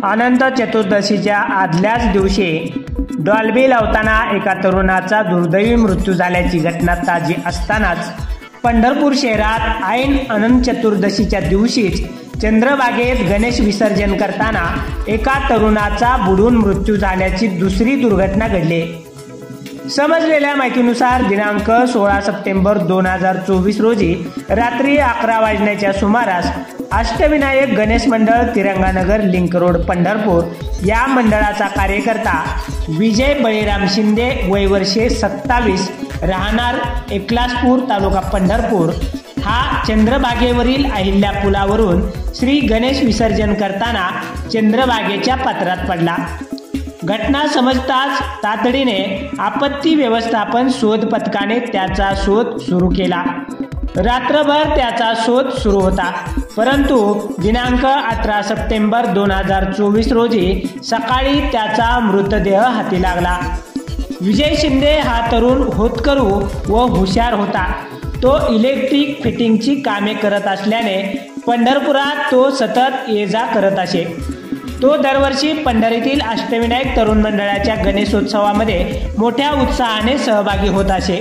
अनंत चतुर्दशीच्या आदल्याच दिवशी डॉल्बी लावताना एका तरुणाचा दुर्दैवी मृत्यू झाल्याची घटना ताजी असतानाच पंढरपूर शहरात ऐन अनंत चतुर्दशीच्या दिवशीच चंद्रभागेत गणेश विसर्जन करताना एका तरुणाचा बुडून मृत्यू झाल्याची दुसरी दुर्घटना घडली। समजलेल्या माहितीनुसार दिनांक 16 सप्टेंबर 2024 रोजी रात्री 11 वाजण्याच्या सुमारास अष्टविनायक गणेश मंडळ तिरंगानगर लिंक रोड पंढरपूर या मंडळाचा कार्यकर्ता विजय बळीराम शिंदे वय वर्षे 27 राहणार एकलासपूर तालुका पंढरपूर हा चंद्रभागेवरील अहिल्या पुलावरून श्री गणेश विसर्जन करताना चंद्रभागेच्या पात्रात पडला। घटना समजताच तातडीने आपत्ती व्यवस्थापन शोध पथकाने त्याचा शोध सुरू केला। रात्रभर त्याचा शोध सुरू होता, परंतु दिनांक 18 सप्टेंबर 2024 रोजी सकाळी त्याचा मृतदेह हाती लागला। विजय शिंदे हा तरुण होतकरू व हुशार होता। तो इलेक्ट्रिक फिटिंगची कामे करत असल्याने पंढरपुरात तो सतत ये जा करत असे। तो दरवर्षी पंढरीतील अष्टविनायक तरुण मंडळाच्या गणेशोत्सवामध्ये मोठ्या उत्साहाने सहभागी होत असे।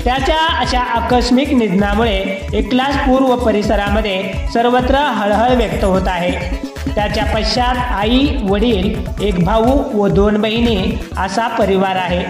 त्याच्या अशा आकस्मिक निधनामुळे एकलासपूर व परिसरामध्ये सर्वत्र हळहळ व्यक्त होत आहे। त्याच्या पश्चात आई, वडील, एक भाऊ व 2 बहिणी असा परिवार आहे।